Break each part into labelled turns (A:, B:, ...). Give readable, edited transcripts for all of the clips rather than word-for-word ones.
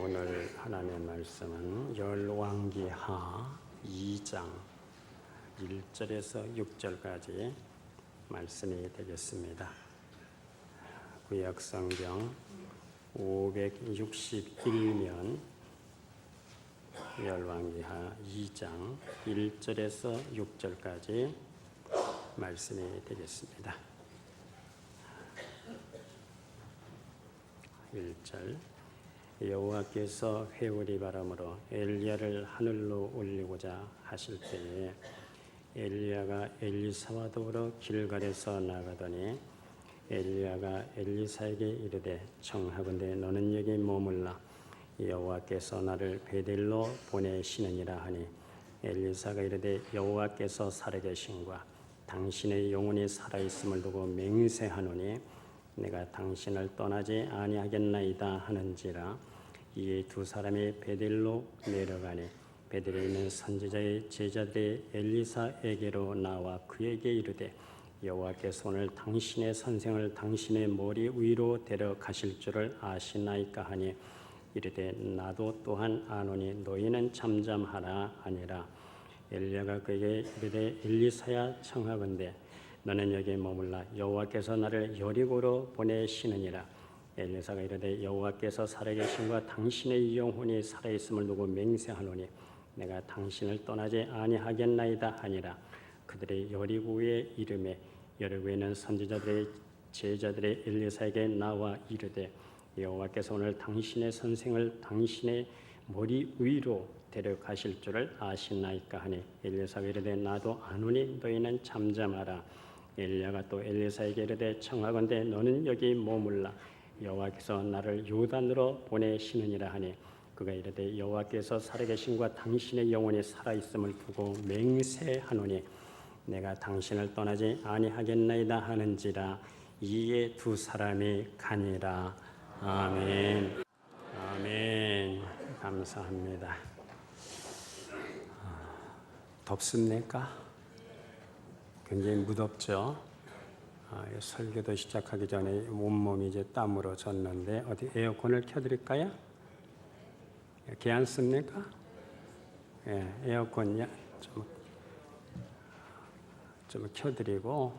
A: 오늘 하나님의 말씀은 열왕기하 2장 1절에서 6절까지 말씀이 되겠습니다. 구약성경 561면 열왕기하 2장 1절에서 6절까지 말씀이 되겠습니다. 1절 여호와께서 회오리 바람으로 엘리야를 하늘로 올리고자 하실 때에 엘리야가 엘리사와 더불어 길갈에서 나가더니 엘리야가 엘리사에게 이르되 청하건대 너는 여기 머물라 여호와께서 나를 베델로 보내시느니라 하니 엘리사가 이르되 여호와께서 살아계심과 당신의 영혼이 살아있음을 두고 맹세하노니 내가 당신을 떠나지 아니하겠나이다 하는지라. 이에 두 사람이 베델로 내려가니 베델에 있는 선지자의 제자들이 엘리사에게로 나와 그에게 이르되 여호와께서 오늘 당신의 선생을 당신의 머리 위로 데려가실 줄을 아시나이까 하니 이르되 나도 또한 아노니 너희는 잠잠하라 하니라. 엘리야가 그에게 이르되 엘리사야 청하건대 너는 여기에 머물라 여호와께서 나를 여리고로 보내시느니라. 엘리사가 이르되 여호와께서 살아계심과 당신의 영혼이 살아있음을 두고 맹세하노니 내가 당신을 떠나지 아니하겠나이다 하니라. 그들의 여리고에 이름에 여리고에는 선지자들의 제자들의 엘리사에게 나와 이르되 여호와께서 오늘 당신의 선생을 당신의 머리 위로 데려가실 줄을 아시나이까 하니 엘리사가 이르되 나도 아노니 너희는 잠잠하라. 엘리야가 또 엘리사에게 이르되 청하건대 너는 여기 머물라 여호와께서 나를 요단으로 보내시느니라 하니 그가 이르되 여호와께서 살아계심과 당신의 영혼이 살아있음을 두고 맹세하노니 내가 당신을 떠나지 아니하겠나이다 하는지라. 이에 두 사람이 가니라. 아멘. 아멘. 감사합니다. 덥습니까? 굉장히 무덥죠. 설교도 시작하기 전에 온몸이 이제 땀으로 젖는데 어디 에어컨을 켜드릴까요? 괜찮습니까? 예, 에어컨 좀 켜드리고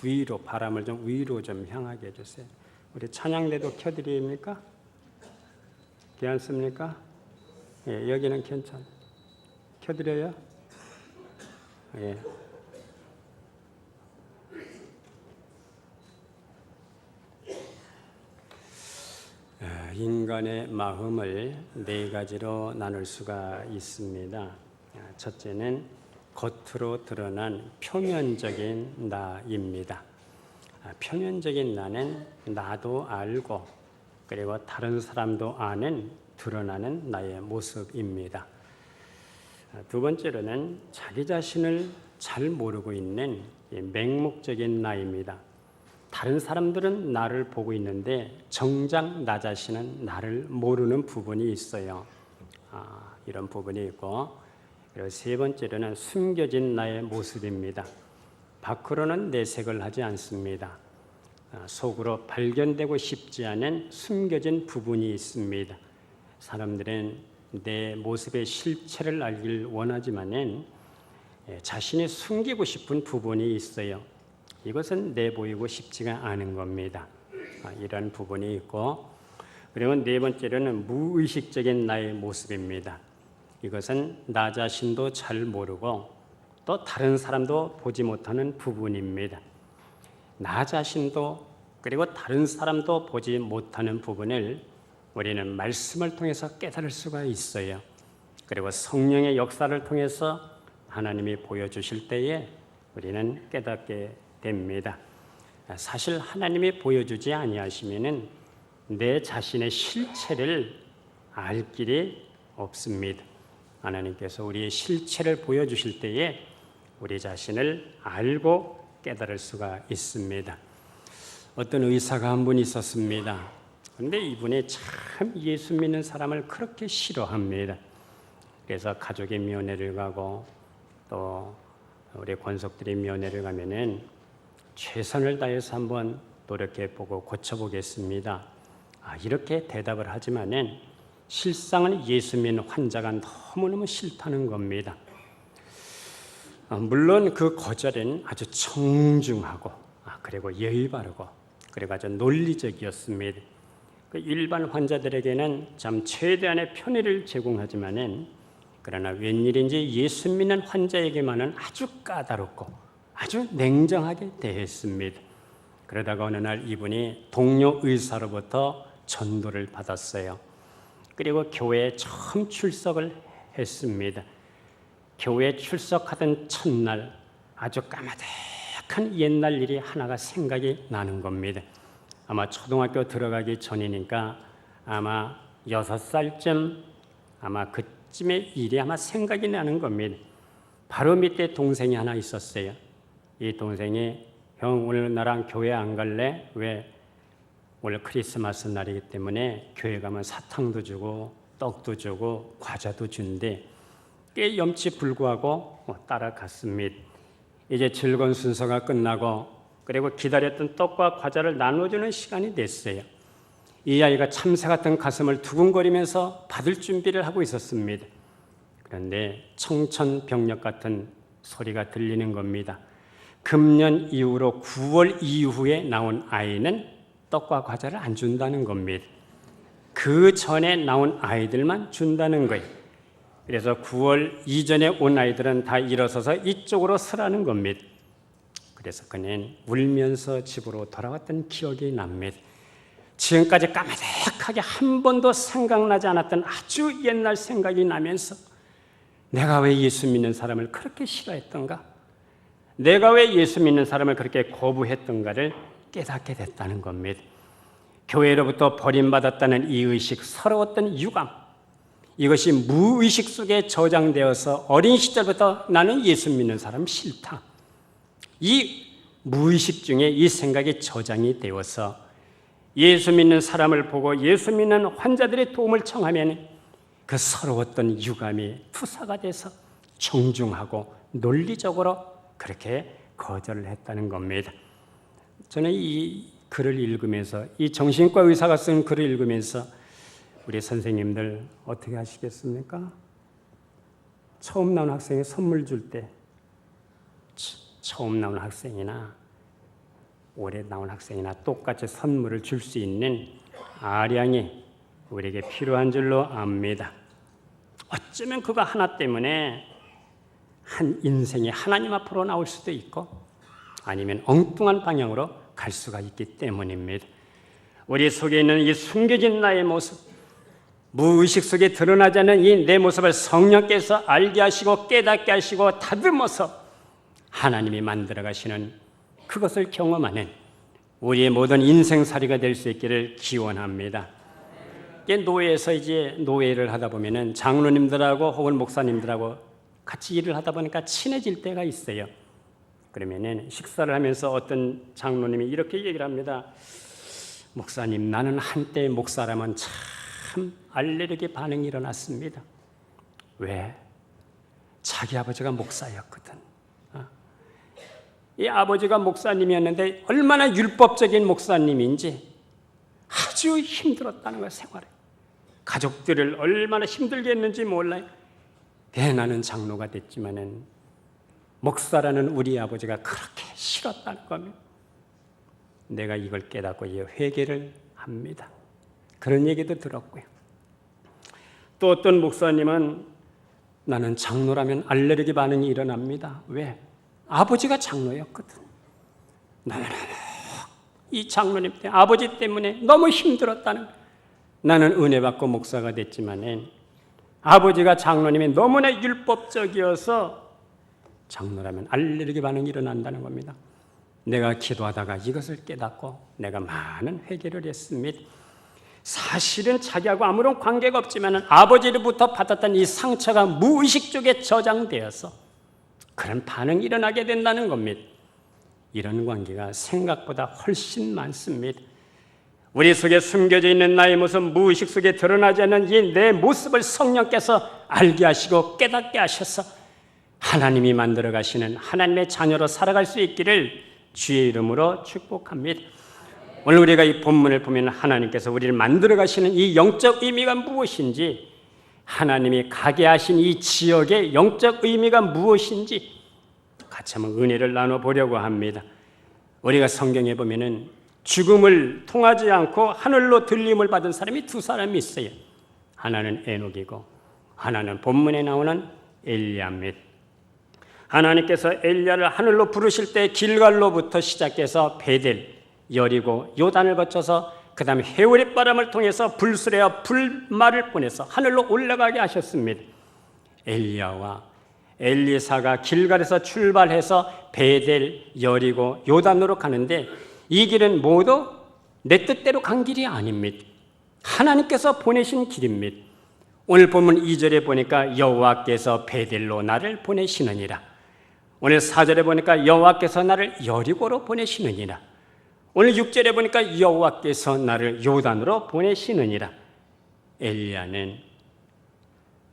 A: 위로 바람을 좀 위로 좀 향하게 해주세요. 우리 찬양대도 켜드립니까? 괜찮습니까? 예, 여기는 괜찮. 켜드려요? 예. 인간의 마음을 네 가지로 나눌 수가 있습니다. 첫째는 겉으로 드러난 표면적인 나입니다. 표면적인 나는 나도 알고 그리고 다른 사람도 아는 드러나는 나의 모습입니다. 두 번째로는 자기 자신을 잘 모르고 있는 맹목적인 나입니다. 다른 사람들은 나를 보고 있는데 정작 나 자신은 나를 모르는 부분이 있어요. 이런 부분이 있고, 그리고 세 번째로는 숨겨진 나의 모습입니다. 밖으로는 내색을 하지 않습니다. 속으로 발견되고 싶지 않은 숨겨진 부분이 있습니다. 사람들은 내 모습의 실체를 알길 원하지만은 자신이 숨기고 싶은 부분이 있어요. 이것은 내보이고 싶지가 않은 겁니다. 이런 부분이 있고, 그리고 네 번째로는 무의식적인 나의 모습입니다. 이것은 나 자신도 잘 모르고 또 다른 사람도 보지 못하는 부분입니다. 나 자신도 그리고 다른 사람도 보지 못하는 부분을 우리는 말씀을 통해서 깨달을 수가 있어요. 그리고 성령의 역사를 통해서 하나님이 보여주실 때에 우리는 깨닫게 됩니다. 사실 하나님이 보여주지 아니하시면은 내 자신의 실체를 알 길이 없습니다. 하나님께서 우리의 실체를 보여주실 때에 우리 자신을 알고 깨달을 수가 있습니다. 어떤 의사가 한 분 있었습니다. 그런데 이분이 참 예수 믿는 사람을 그렇게 싫어합니다. 그래서 가족이 면회를 가고 또 우리 권속들이 면회를 가면은 최선을 다해서 한번 노력해보고 고쳐보겠습니다. 이렇게 대답을 하지만은 실상은 예수 믿는 환자가 너무너무 싫다는 겁니다. 물론 그 거절은 아주 청중하고 그리고 예의 바르고 그리고 아주 논리적이었습니다. 그 일반 환자들에게는 참 최대한의 편의를 제공하지만은 그러나 웬일인지 예수 믿는 환자에게만은 아주 까다롭고 아주 냉정하게 대했습니다. 그러다가 어느 날 이분이 동료 의사로부터 전도를 받았어요. 그리고 교회에 처음 출석을 했습니다. 교회에 출석하던 첫날 아주 까마득한 옛날 일이 하나가 생각이 나는 겁니다. 아마 초등학교 들어가기 전이니까 아마 6살쯤 아마 그쯤의 일이 아마 생각이 나는 겁니다. 바로 밑에 동생이 하나 있었어요. 이 동생이 형 오늘 나랑 교회 안 갈래? 왜? 오늘 크리스마스 날이기 때문에 교회 가면 사탕도 주고 떡도 주고 과자도 준대. 꽤 염치불구하고 따라갔습니다. 이제 즐거운 순서가 끝나고 그리고 기다렸던 떡과 과자를 나눠주는 시간이 됐어요. 이 아이가 참새 같은 가슴을 두근거리면서 받을 준비를 하고 있었습니다. 그런데 청천벽력 같은 소리가 들리는 겁니다. 금년 이후로 9월 이후에 나온 아이는 떡과 과자를 안 준다는 겁니다. 그 전에 나온 아이들만 준다는 거예요. 그래서 9월 이전에 온 아이들은 다 일어서서 이쪽으로 서라는 겁니다. 그래서 그는 울면서 집으로 돌아왔던 기억이 납니다. 지금까지 까마득하게 한 번도 생각나지 않았던 아주 옛날 생각이 나면서 내가 왜 예수 믿는 사람을 그렇게 싫어했던가? 내가 왜 예수 믿는 사람을 그렇게 거부했던가를 깨닫게 됐다는 겁니다. 교회로부터 버림받았다는 이 의식, 서러웠던 유감, 이것이 무의식 속에 저장되어서 어린 시절부터 나는 예수 믿는 사람 싫다. 이 무의식 중에 이 생각이 저장이 되어서 예수 믿는 사람을 보고 예수 믿는 환자들의 도움을 청하면 그 서러웠던 유감이 투사가 돼서 정중하고 논리적으로 그렇게 거절을 했다는 겁니다. 저는 이 글을 읽으면서 이 정신과 의사가 쓴 글을 읽으면서 우리 선생님들 어떻게 하시겠습니까? 처음 나온 학생이 선물 줄 때 처음 나온 학생이나 올해 나온 학생이나 똑같이 선물을 줄 수 있는 아량이 우리에게 필요한 줄로 압니다. 어쩌면 그거 하나 때문에 한 인생이 하나님 앞으로 나올 수도 있고 아니면 엉뚱한 방향으로 갈 수가 있기 때문입니다. 우리 속에 있는 이 숨겨진 나의 모습, 무의식 속에 드러나지 않는 이 내 모습을 성령께서 알게 하시고 깨닫게 하시고 다듬어서 하나님이 만들어 가시는 그것을 경험하는 우리의 모든 인생살이가 될 수 있기를 기원합니다. 노예에서 이제 노예를 하다 보면은 장로님들하고 혹은 목사님들하고 같이 일을 하다 보니까 친해질 때가 있어요. 그러면은 식사를 하면서 어떤 장로님이 이렇게 얘기를 합니다. 목사님, 나는 한때 목사라면 참 알레르기 반응이 일어났습니다. 왜? 자기 아버지가 목사였거든. 이 아버지가 목사님이었는데 얼마나 율법적인 목사님인지 아주 힘들었다는 거예요, 생활에. 가족들을 얼마나 힘들게 했는지 몰라요. 나는 장로가 됐지만은 목사라는 우리 아버지가 그렇게 싫었다는 겁니다. 내가 이걸 깨닫고 회개를 합니다. 그런 얘기도 들었고요. 또 어떤 목사님은 나는 장로라면 알레르기 반응이 일어납니다. 왜? 아버지가 장로였거든. 나는 이 장로님 때문에, 아버지 때문에 너무 힘들었다는 거예요. 나는 은혜 받고 목사가 됐지만 아버지가 장로님이 너무나 율법적이어서 장로라면 알레르기 반응이 일어난다는 겁니다. 내가 기도하다가 이것을 깨닫고 내가 많은 회개를 했습니다. 사실은 자기하고 아무런 관계가 없지만 아버지로부터 받았던 이 상처가 무의식 쪽에 저장되어서 그런 반응이 일어나게 된다는 겁니다. 이런 관계가 생각보다 훨씬 많습니다. 우리 속에 숨겨져 있는 나의 모습, 무의식 속에 드러나지 않는 이 내 모습을 성령께서 알게 하시고 깨닫게 하셔서 하나님이 만들어 가시는 하나님의 자녀로 살아갈 수 있기를 주의 이름으로 축복합니다. 오늘 우리가 이 본문을 보면 하나님께서 우리를 만들어 가시는 이 영적 의미가 무엇인지, 하나님이 가게 하신 이 지역의 영적 의미가 무엇인지 같이 한번 은혜를 나눠보려고 합니다. 우리가 성경에 보면은 죽음을 통하지 않고 하늘로 들림을 받은 사람이 두 사람이 있어요. 하나는 에녹이고 하나는 본문에 나오는 엘리야입니다. 하나님께서 엘리야를 하늘로 부르실 때 길갈로부터 시작해서 베델, 여리고, 요단을 거쳐서 그 다음에 해오리 바람을 통해서 불수레와 불말을 보내서 하늘로 올라가게 하셨습니다. 엘리야와 엘리사가 길갈에서 출발해서 베델, 여리고, 요단으로 가는데 이 길은 모두 내 뜻대로 간 길이 아닙니다. 하나님께서 보내신 길입니다. 오늘 본문 2절에 보니까 여호와께서 베델로 나를 보내시느니라. 오늘 4절에 보니까 여호와께서 나를 여리고로 보내시느니라. 오늘 6절에 보니까 여호와께서 나를 요단으로 보내시느니라. 엘리야는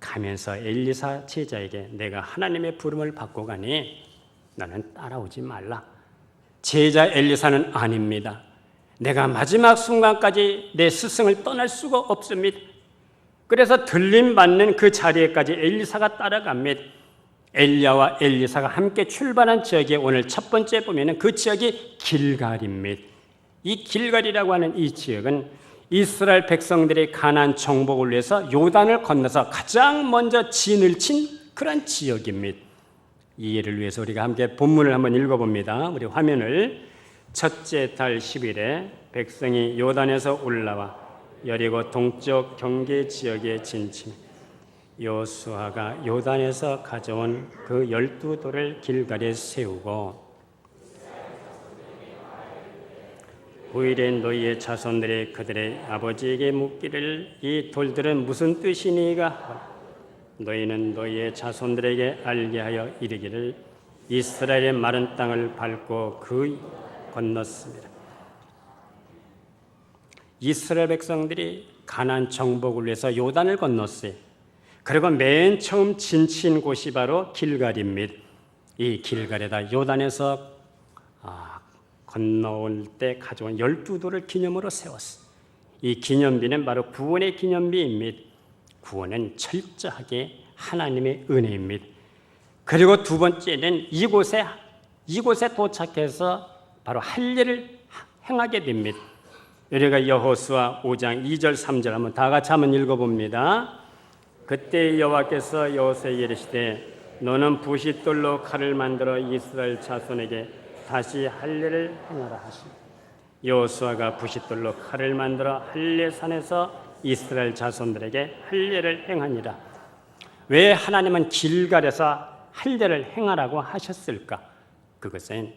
A: 가면서 엘리사 제자에게 내가 하나님의 부름을 받고 가니 너는 따라오지 말라. 제자 엘리사는 아닙니다. 내가 마지막 순간까지 내 스승을 떠날 수가 없습니다. 그래서 들림받는 그 자리에까지 엘리사가 따라갑니다. 엘리야와 엘리사가 함께 출발한 지역이 오늘 첫 번째 보면은 그 지역이 길갈입니다. 이 길갈이라고 하는 이 지역은 이스라엘 백성들이 가나안 정복을 위해서 요단을 건너서 가장 먼저 진을 친 그런 지역입니다. 이해를 위해서 우리가 함께 본문을 한번 읽어봅니다. 우리 화면을 첫째 달 10일에 백성이 요단에서 올라와 여리고 동쪽 경계 지역에 진침. 여호수아가 요단에서 가져온 그 12돌을 길갈에 세우고 후일에 너희의 자손들이 그들의 아버지에게 묻기를 이 돌들은 무슨 뜻이니가? 너희는 너희의 자손들에게 알게 하여 이르기를 이스라엘의 마른 땅을 밟고 그 건넜습니다. 이스라엘 백성들이 가나안 정복을 위해서 요단을 건넜어요. 그리고 맨 처음 진친 곳이 바로 길갈입니다. 이 길갈에다 요단에서 건너올 때 가져온 12돌을 기념으로 세웠어요. 이 기념비는 바로 구원의 기념비입니다. 구원은 철저하게 하나님의 은혜입니다. 그리고 두 번째는 이곳에 도착해서 바로 할례를 행하게 됩니다. 우리가 여호수아 5장 2절 3절 한번 다 같이 한번 읽어봅니다. 그때 여호와께서 여호수아에게 이르시되 너는 부싯돌로 칼을 만들어 이스라엘 자손에게 다시 할례를 행하라 하시니 여호수아가 부싯돌로 칼을 만들어 할례산에서 이스라엘 자손들에게 할례를 행하니라. 왜 하나님은 길갈에서 할례를 행하라고 하셨을까? 그것은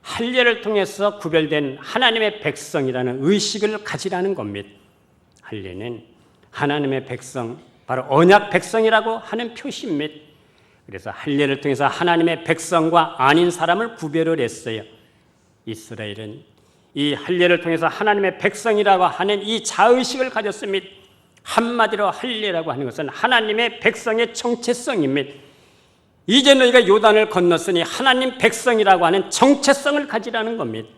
A: 할례를 통해서 구별된 하나님의 백성이라는 의식을 가지라는 겁니다. 할례는 하나님의 백성, 바로 언약 백성이라고 하는 표시입니다. 그래서 할례를 통해서 하나님의 백성과 아닌 사람을 구별을 했어요. 이스라엘은 이 할례를 통해서 하나님의 백성이라고 하는 이 자의식을 가졌습니다. 한마디로 할례라고 하는 것은 하나님의 백성의 정체성입니다. 이제 너희가 요단을 건넜으니 하나님 백성이라고 하는 정체성을 가지라는 겁니다.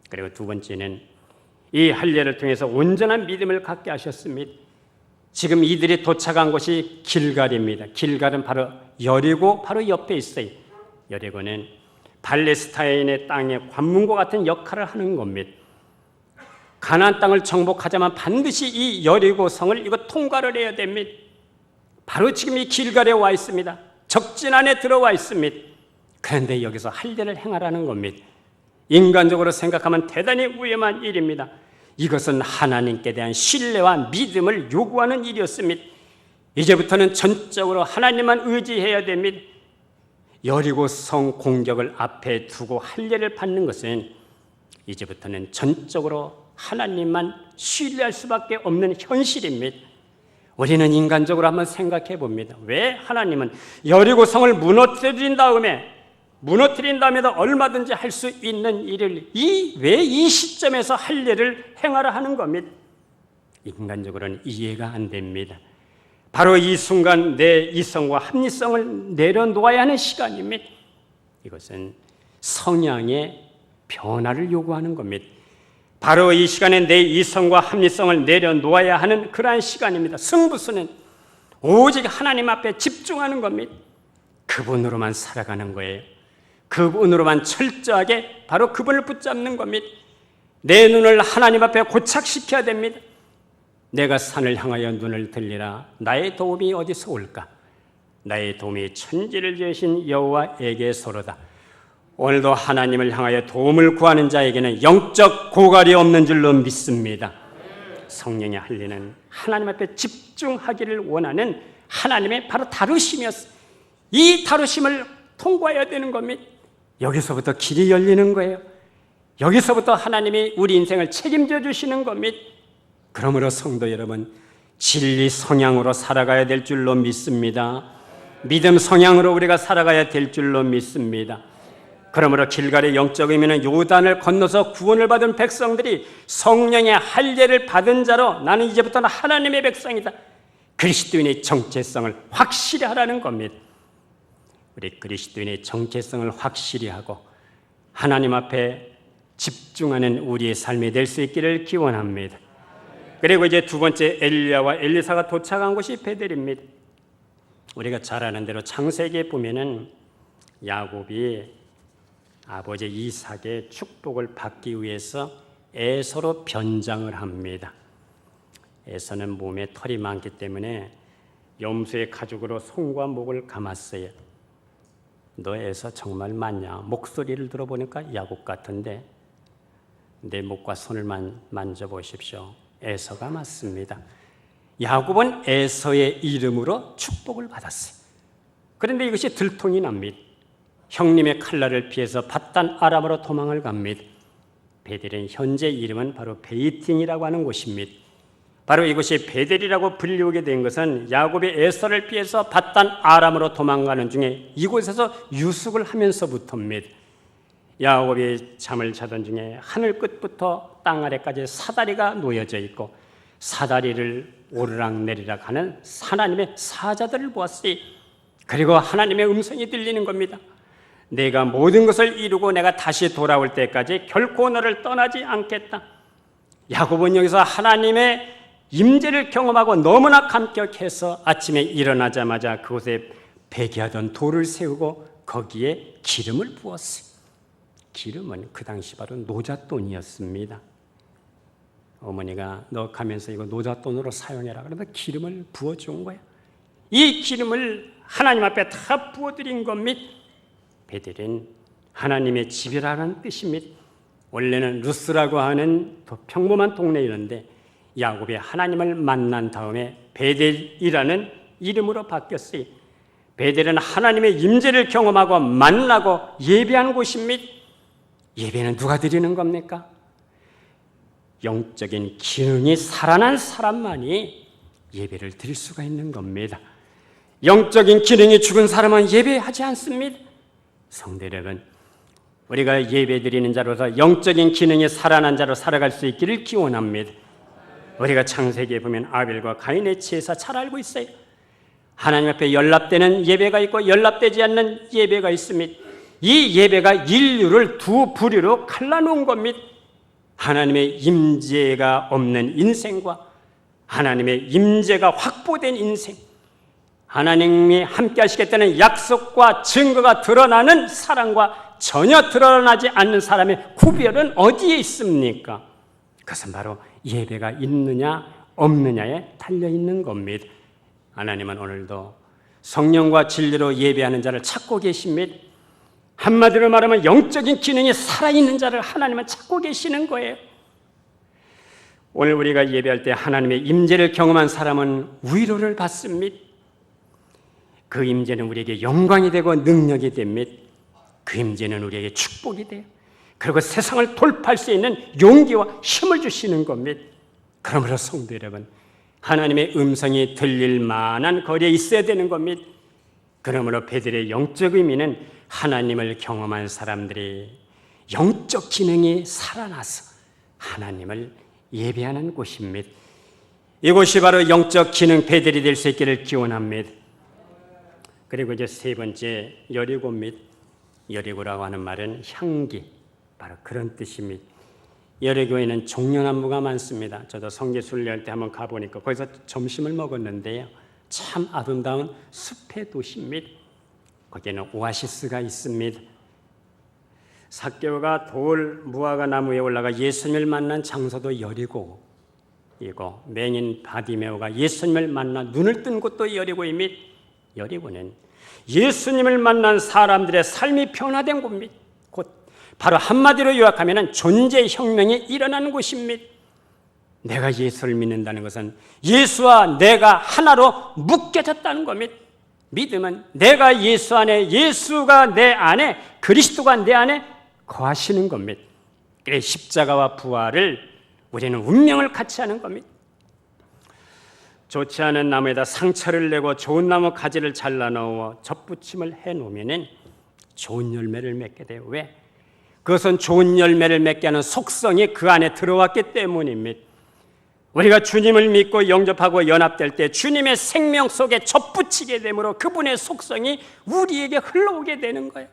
A: 그리고 두 번째는 이 할례를 통해서 온전한 믿음을 갖게 하셨습니다. 지금 이들이 도착한 곳이 길갈입니다. 길갈은 바로 여리고 바로 옆에 있어요. 여리고는 발레스타인의 땅의 관문과 같은 역할을 하는 겁니다. 가나안 땅을 정복하자면 반드시 이 여리고 성을 이거 통과를 해야 됩니다. 바로 지금 이 길갈에 와 있습니다. 적진 안에 들어와 있습니다. 그런데 여기서 할례를 행하라는 겁니다. 인간적으로 생각하면 대단히 위험한 일입니다. 이것은 하나님께 대한 신뢰와 믿음을 요구하는 일이었습니다. 이제부터는 전적으로 하나님만 의지해야 됩니다. 여리고 성 공격을 앞에 두고 할례를 받는 것은 이제부터는 전적으로 하나님만 신뢰할 수밖에 없는 현실입니다. 우리는 인간적으로 한번 생각해 봅니다. 왜 하나님은 여리고 성을 무너뜨린 다음에도 얼마든지 할 수 있는 일을 왜 이 시점에서 할례를 행하라 하는 겁니다. 인간적으로는 이해가 안 됩니다. 바로 이 순간 내 이성과 합리성을 내려놓아야 하는 바로 이 시간에 내 이성과 합리성을 내려놓아야 하는 그러한 시간입니다. 승부수는 오직 하나님 앞에 집중하는 겁니다. 그분으로만 살아가는 거예요. 그분으로만 철저하게 바로 그분을 붙잡는 겁니다. 내 눈을 하나님 앞에 고착시켜야 됩니다. 내가 산을 향하여 눈을 들리라. 나의 도움이 어디서 올까? 나의 도움이 천지를 지으신 여호와에게서로다. 오늘도 하나님을 향하여 도움을 구하는 자에게는 영적 고갈이 없는 줄로 믿습니다. 성령의 할례는 하나님 앞에 집중하기를 원하는 하나님의 바로 다루심이었어요. 이 다루심을 통과해야 되는 겁니다. 여기서부터 길이 열리는 거예요. 여기서부터 하나님이 우리 인생을 책임져 주시는 겁니다. 그러므로 성도 여러분, 진리 성향으로 살아가야 될 줄로 믿습니다. 믿음 성향으로 우리가 살아가야 될 줄로 믿습니다. 그러므로 길갈의 영적 의미는 요단을 건너서 구원을 받은 백성들이 성령의 할례를 받은 자로 나는 이제부터는 하나님의 백성이다. 그리스도인의 정체성을 확실히 하라는 겁니다. 우리 그리스도인의 정체성을 확실히 하고 하나님 앞에 집중하는 우리의 삶이 될 수 있기를 기원합니다. 그리고 이제 두 번째 엘리야와 엘리사가 도착한 곳이 베델입니다. 우리가 잘 아는 대로 창세기에 보면은 야곱이 아버지 이삭의 축복을 받기 위해서 에서로 변장을 합니다. 에서는 몸에 털이 많기 때문에 염소의 가죽으로 손과 목을 감았어요. 너 에서 정말 맞냐? 목소리를 들어보니까 야곱 같은데 내 목과 손을 만져보십시오. 에서가 맞습니다. 야곱은 에서의 이름으로 축복을 받았어요. 그런데 이것이 들통이 납니다. 형님의 칼날을 피해서 밧단 아람으로 도망을 갑니다. 베델은 현재 이름은 바로 베이팅이라고 하는 곳입니다. 바로 이곳이 베델이라고 불리우게 된 것은 야곱이 에서를 피해서 밧단 아람으로 도망가는 중에 이곳에서 유숙을 하면서부터입니다. 야곱이 잠을 자던 중에 하늘 끝부터 땅 아래까지 사다리가 놓여져 있고 사다리를 오르락내리락 하는 하나님의 사자들을 보았으니 그리고 하나님의 음성이 들리는 겁니다. 내가 모든 것을 이루고 내가 다시 돌아올 때까지 결코 너를 떠나지 않겠다. 야곱은 여기서 하나님의 임재를 경험하고 너무나 감격해서 아침에 일어나자마자 그곳에 배기하던 돌을 세우고 거기에 기름을 부었어요. 기름은 그 당시 바로 노잣돈이었습니다. 어머니가 너 가면서 이거 노잣돈으로 사용해라 그러면서 기름을 부어준 거예요. 이 기름을 하나님 앞에 다 부어드린 겁니다. 베델은 하나님의 집이라는 뜻입니다. 원래는 루스라고 하는 평범한 동네였는데 야곱이 하나님을 만난 다음에 베델이라는 이름으로 바뀌었어요. 베델은 하나님의 임재를 경험하고 만나고 예배하는 곳입니다. 예배는 누가 드리는 겁니까? 영적인 기능이 살아난 사람만이 예배를 드릴 수가 있는 겁니다. 영적인 기능이 죽은 사람은 예배하지 않습니다. 성도 여러분, 우리가 예배 드리는 자로서 영적인 기능이 살아난 자로 살아갈 수 있기를 기원합니다. 우리가 창세기에 보면 아벨과 가인의 제사 잘 알고 있어요. 하나님 앞에 연락되는 예배가 있고 연락되지 않는 예배가 있습니다. 이 예배가 인류를 두 부류로 갈라놓은 겁니다. 하나님의 임재가 없는 인생과 하나님의 임재가 확보된 인생, 하나님이 함께 하시겠다는 약속과 증거가 드러나는 사람과 전혀 드러나지 않는 사람의 구별은 어디에 있습니까? 그것은 바로 예배가 있느냐 없느냐에 달려있는 겁니다. 하나님은 오늘도 성령과 진리로 예배하는 자를 찾고 계십니다. 한마디로 말하면 영적인 기능이 살아있는 자를 하나님은 찾고 계시는 거예요. 오늘 우리가 예배할 때 하나님의 임재를 경험한 사람은 위로를 받습니다. 그 임재는 우리에게 영광이 되고 능력이 됩니다. 그 임재는 우리에게 축복이 돼요. 그리고 세상을 돌파할 수 있는 용기와 힘을 주시는 겁니다. 그러므로 성도 여러분, 하나님의 음성이 들릴 만한 거리에 있어야 되는 겁니다. 그러므로 베델의 영적 의미는 하나님을 경험한 사람들이 영적 기능이 살아나서 하나님을 예배하는 곳입니다. 이곳이 바로 영적 기능 베델이 될 수 있기를 기원합니다. 그리고 이제 세 번째 여리고입니다. 여리고라고 하는 말은 향기, 바로 그런 뜻입니다. 여리고에는 종려나무가 많습니다. 저도 성지순례할 때 한번 가보니까 거기서 점심을 먹었는데요. 참 아름다운 숲의 도시입니다. 거기에는 오아시스가 있습니다. 삭개오가 돌 무화과 나무에 올라가 예수님을 만난 장소도 여리고이고, 맹인 바디메오가 예수님을 만나 눈을 뜬 곳도 여리고입니다. 여리고는 예수님을 만난 사람들의 삶이 변화된 곳입니다. 곧 바로 한마디로 요약하면 존재혁명이 일어나는 곳입니다. 내가 예수를 믿는다는 것은 예수와 내가 하나로 묶여졌다는 겁니다. 믿음은 내가 예수 안에, 예수가 내 안에, 그리스도가 내 안에 거하시는 겁니다. 그래 십자가와 부활을 우리는 운명을 같이 하는 겁니다. 좋지 않은 나무에다 상처를 내고 좋은 나무 가지를 잘라 넣어 접붙임을 해놓으면 좋은 열매를 맺게 돼요. 왜? 그것은 좋은 열매를 맺게 하는 속성이 그 안에 들어왔기 때문입니다. 우리가 주님을 믿고 영접하고 연합될 때 주님의 생명 속에 접붙이게 되므로 그분의 속성이 우리에게 흘러오게 되는 거예요.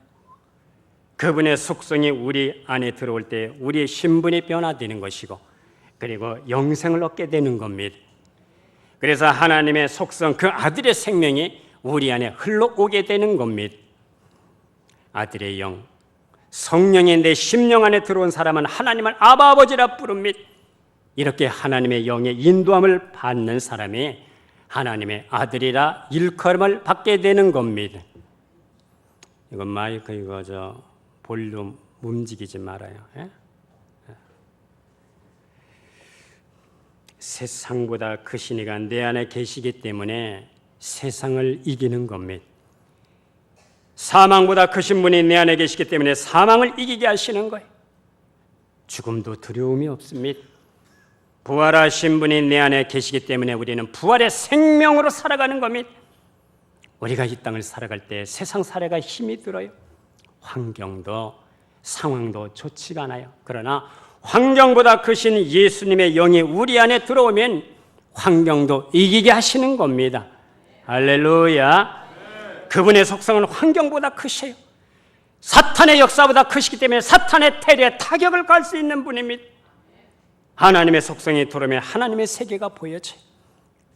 A: 그분의 속성이 우리 안에 들어올 때 우리의 신분이 변화되는 것이고, 그리고 영생을 얻게 되는 겁니다. 그래서 하나님의 속성, 그 아들의 생명이 우리 안에 흘러오게 되는 겁니다. 아들의 영, 성령이 내 심령 안에 들어온 사람은 하나님을 아바 아버지라 부릅니다. 이렇게 하나님의 영의 인도함을 받는 사람이 하나님의 아들이라 일컬음을 받게 되는 겁니다. 이거 마이크 이거 볼륨 움직이지 말아요. 예? 세상보다 크신 이가 내 안에 계시기 때문에 세상을 이기는 겁니다. 사망보다 크신 분이 내 안에 계시기 때문에 사망을 이기게 하시는 거예요. 죽음도 두려움이 없습니다. 부활하신 분이 내 안에 계시기 때문에 우리는 부활의 생명으로 살아가는 겁니다. 우리가 이 땅을 살아갈 때 세상 살아가 힘이 들어요. 환경도 상황도 좋지가 않아요. 그러나 환경보다 크신 예수님의 영이 우리 안에 들어오면 환경도 이기게 하시는 겁니다. 할렐루야. 그분의 속성은 환경보다 크셔요. 사탄의 역사보다 크시기 때문에 사탄의 테리에 타격을 갈 수 있는 분입니다. 하나님의 속성이 들어오면 하나님의 세계가 보여져요.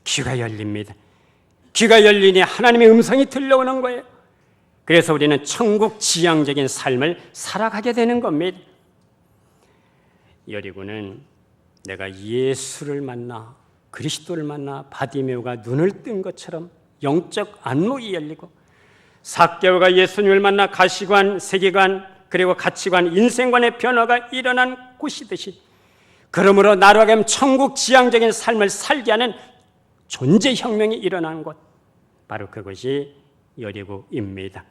A: 귀가 열립니다. 귀가 열리니 하나님의 음성이 들려오는 거예요. 그래서 우리는 천국 지향적인 삶을 살아가게 되는 겁니다. 여리고는 내가 예수를 만나, 그리스도를 만나 바디메오가 눈을 뜬 것처럼 영적 안목이 열리고, 삭개오가 예수님을 만나 가시관, 세계관, 그리고 가치관, 인생관의 변화가 일어난 곳이듯이, 그러므로 나로 하여금 천국 지향적인 삶을 살게 하는 존재혁명이 일어나는 곳, 바로 그것이 여리고입니다.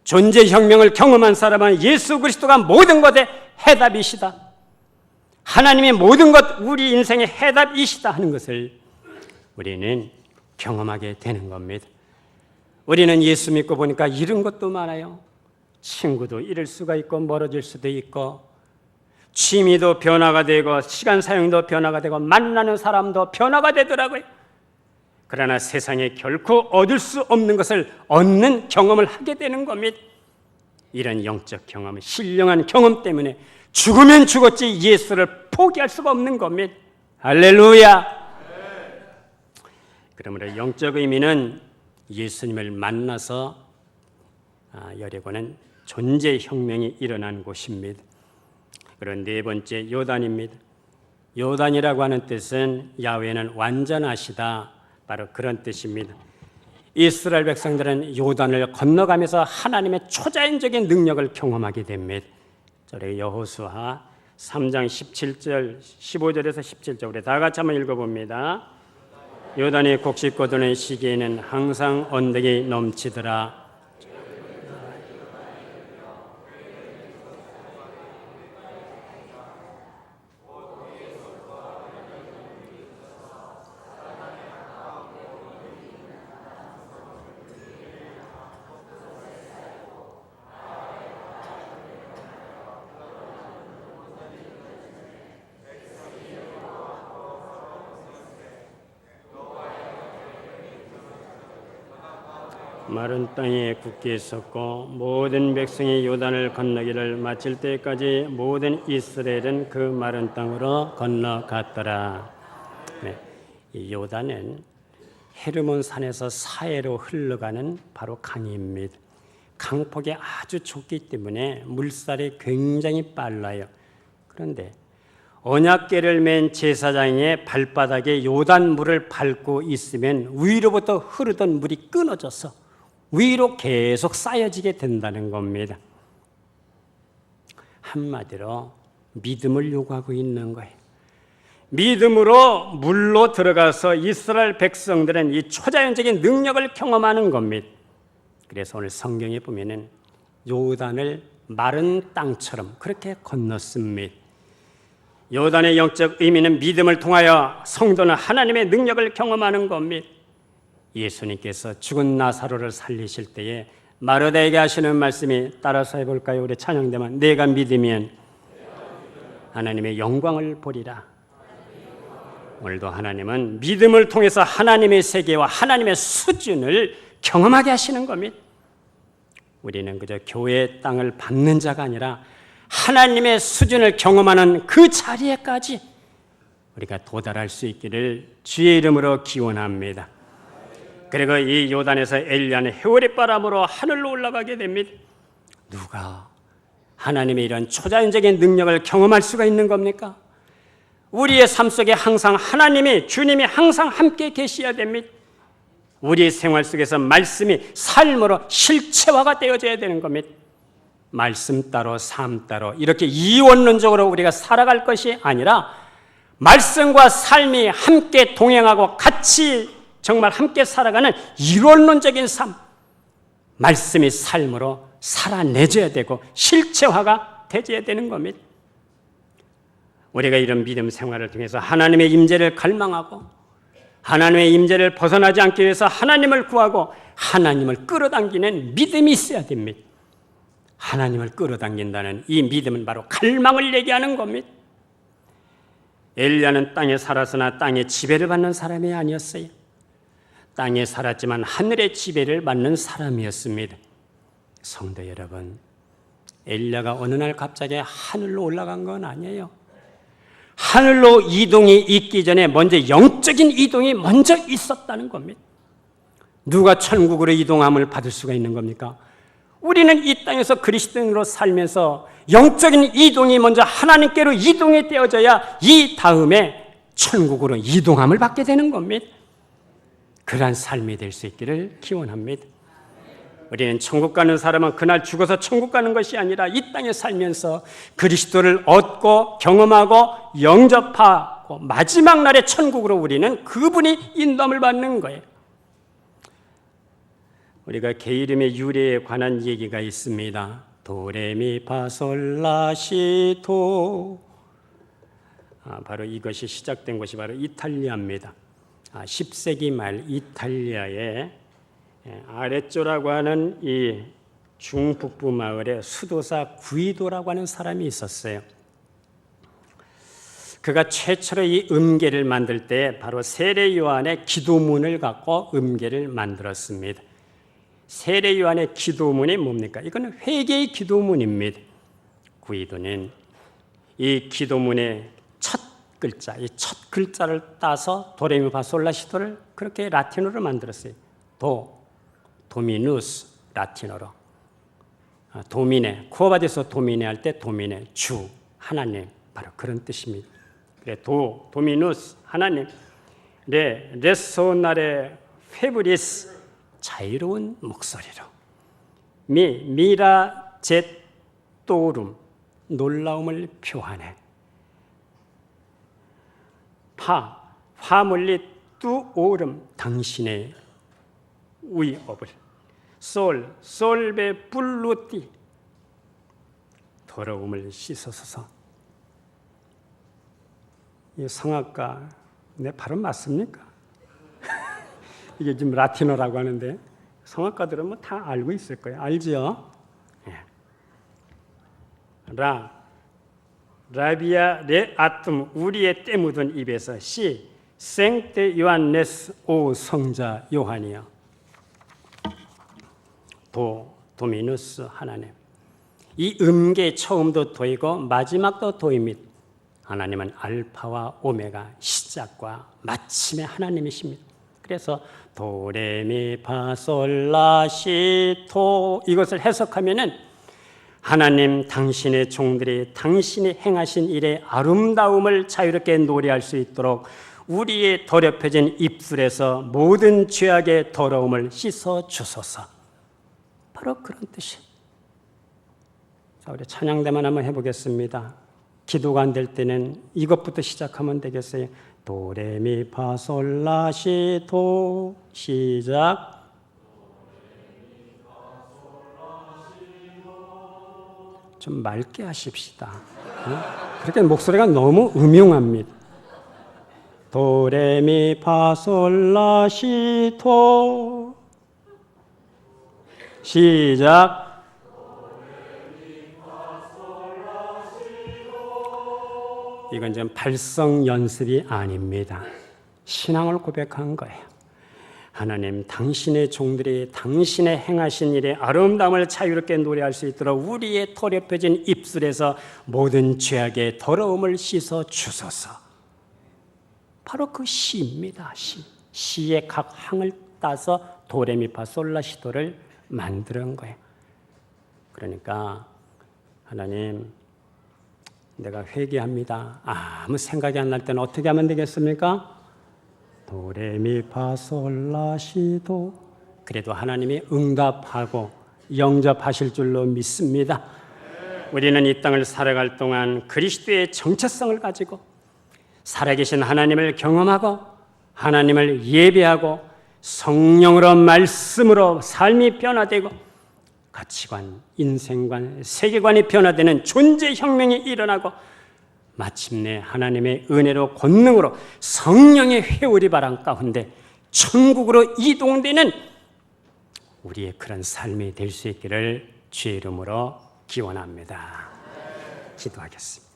A: 존재혁명을 경험한 사람은 예수 그리스도가 모든 것의 해답이시다, 하나님이 모든 것, 우리 인생의 해답이시다 하는 것을 우리는 경험하게 되는 겁니다. 우리는 예수 믿고 보니까 잃은 것도 많아요. 친구도 잃을 수가 있고 멀어질 수도 있고, 취미도 변화가 되고 시간 사용도 변화가 되고 만나는 사람도 변화가 되더라고요. 그러나 세상에 결코 얻을 수 없는 것을 얻는 경험을 하게 되는 겁니다. 이런 영적 경험, 신령한 경험 때문에 죽으면 죽었지 예수를 포기할 수가 없는 겁니다. 할렐루야. 그러므로 영적 의미는 예수님을 만나서 여리고는 존재혁명이 일어난 곳입니다. 그리고 네 번째 요단입니다. 요단이라고 하는 뜻은 야훼는 완전하시다, 바로 그런 뜻입니다. 이스라엘 백성들은 요단을 건너가면서 하나님의 초자연적인 능력을 경험하게 됩니다. 저희 여호수아 3장 17절, 15절에서 17절 우리 다 같이 한번 읽어봅니다. 요단이 곡식 도는 시기에는 항상 언덕이 넘치더라. 마른 땅에 굳게 섰고 모든 백성이 요단을 건너기를 마칠 때까지 모든 이스라엘은 그 마른 땅으로 건너갔더라. 네, 이 요단은 헤르몬 산에서 사해로 흘러가는 바로 강입니다. 강폭이 아주 좁기 때문에 물살이 굉장히 빨라요. 그런데 언약궤를 맨 제사장의 발바닥에 요단 물을 밟고 있으면 위로부터 흐르던 물이 끊어져서 위로 계속 쌓여지게 된다는 겁니다. 한마디로 믿음을 요구하고 있는 거예요. 믿음으로 물로 들어가서 이스라엘 백성들은 이 초자연적인 능력을 경험하는 겁니다. 그래서 오늘 성경에 보면은 요단을 마른 땅처럼 그렇게 건넜습니다. 요단의 영적 의미는 믿음을 통하여 성도는 하나님의 능력을 경험하는 겁니다. 예수님께서 죽은 나사로를 살리실 때에 마르다에게 하시는 말씀이 따라서 해볼까요? 우리 찬양대만 내가 믿으면 하나님의 영광을 보리라. 오늘도 하나님은 믿음을 통해서 하나님의 세계와 하나님의 수준을 경험하게 하시는 겁니다. 우리는 그저 교회의 땅을 밟는 자가 아니라 하나님의 수준을 경험하는 그 자리에까지 우리가 도달할 수 있기를 주의 이름으로 기원합니다. 그리고 이 요단에서 엘리야는 해오리 바람으로 하늘로 올라가게 됩니다. 누가 하나님의 이런 초자연적인 능력을 경험할 수가 있는 겁니까? 우리의 삶 속에 항상 하나님이, 주님이 항상 함께 계셔야 됩니다. 우리의 생활 속에서 말씀이 삶으로 실체화가 되어져야 되는 겁니다. 말씀 따로 삶 따로 이렇게 이원론적으로 우리가 살아갈 것이 아니라 말씀과 삶이 함께 동행하고 같이 정말 함께 살아가는 이론론적인 삶, 말씀이 삶으로 살아내줘야 되고 실체화가 되어야 되는 겁니다. 우리가 이런 믿음 생활을 통해서 하나님의 임재를 갈망하고 하나님의 임재를 벗어나지 않기 위해서 하나님을 구하고 하나님을 끌어당기는 믿음이 있어야 됩니다. 하나님을 끌어당긴다는 이 믿음은 바로 갈망을 얘기하는 겁니다. 엘리야는 땅에 살았으나 땅의 지배를 받는 사람이 아니었어요. 땅에 살았지만 하늘의 지배를 받는 사람이었습니다. 성도 여러분, 엘리야가 어느 날 갑자기 하늘로 올라간 건 아니에요. 하늘로 이동이 있기 전에 먼저 영적인 이동이 먼저 있었다는 겁니다. 누가 천국으로 이동함을 받을 수가 있는 겁니까? 우리는 이 땅에서 그리스도인으로 살면서 영적인 이동이 먼저 하나님께로 이동이 되어져야 이 다음에 천국으로 이동함을 받게 되는 겁니다. 그러한 삶이 될 수 있기를 기원합니다. 우리는 천국 가는 사람은 그날 죽어서 천국 가는 것이 아니라 이 땅에 살면서 그리스도를 얻고 경험하고 영접하고 마지막 날에 천국으로 우리는 그분이 인도함을 받는 거예요. 우리가 개 이름의 유래에 관한 얘기가 있습니다. 도레미파솔라시도. 바로 이것이 시작된 곳이 바로 이탈리아입니다. 10세기 말 이탈리아의 아레쪼라고 하는 이 중북부 마을에 수도사 구이도라고 하는 사람이 있었어요. 그가 최초로 이 음계를 만들 때 바로 세례 요한의 기도문을 갖고 음계를 만들었습니다. 세례 요한의 기도문이 뭡니까? 이거는 회개의 기도문입니다. 구이도는 이 기도문의 첫 글자, 이 첫 글자를 따서 도레미파솔라시도를 그렇게 라틴어로 만들었어요. 도미누스 라틴어로. 도미네, 쿠어바디에서 도미네 할 때 도미네, 주, 하나님, 바로 그런 뜻입니다. 그래, 도미누스, 하나님. 레소나레 페브리스, 자유로운 목소리로. 미라제토룸, 놀라움을 표하네. 화물리 뚜오름, 당신의 위업을. 솔베 불루띠, 더러움을 씻어서서. 이 성악가 내 발음 맞습니까? 이게 지금 라틴어라고 하는데 성악가들은 뭐 다 알고 있을 거예요. 알죠? 예. 라비아 레 아툼, 우리의 때 묻은 입에서 시 생테 요한네스, 오 성자 요한이여. 도미누스 하나님. 이 음계 처음도 도이고 마지막도 도입니다. 하나님은 알파와 오메가, 시작과 마침의 하나님이십니다. 그래서 도레미파솔라시도 이것을 해석하면은 하나님 당신의 종들이 당신이 행하신 일의 아름다움을 자유롭게 노래할 수 있도록 우리의 더럽혀진 입술에서 모든 죄악의 더러움을 씻어 주소서. 바로 그런 뜻이에요. 자, 우리 찬양대만 한번 해보겠습니다. 기도가 안 될 때는 이것부터 시작하면 되겠어요. 도레미파솔라시도 시작. 좀 맑게 하십시다. 그렇게 목소리가 너무 음흉합니다. 도레미파솔라시도 시작. 이건 지금 발성 연습이 아닙니다. 신앙을 고백한 거예요. 하나님, 당신의 종들이 당신의 행하신 일의 아름다움을 자유롭게 노래할 수 있도록 우리의 더럽혀진 입술에서 모든 죄악의 더러움을 씻어 주소서. 바로 그 시입니다. 시의 각 항을 따서 도레미파솔라시도를 만드는 거예요. 그러니까 하나님, 내가 회개합니다. 아무 생각이 안 날 때는 어떻게 하면 되겠습니까? 도레미파솔라시도. 그래도 하나님이 응답하고 영접하실 줄로 믿습니다. 우리는 이 땅을 살아갈 동안 그리스도의 정체성을 가지고 살아계신 하나님을 경험하고 하나님을 예배하고 성령으로 말씀으로 삶이 변화되고 가치관, 인생관, 세계관이 변화되는 존재혁명이 일어나고 마침내 하나님의 은혜로 권능으로 성령의 회오리 바람 가운데 천국으로 이동되는 우리의 그런 삶이 될 수 있기를 주의 이름으로 기원합니다. 기도하겠습니다.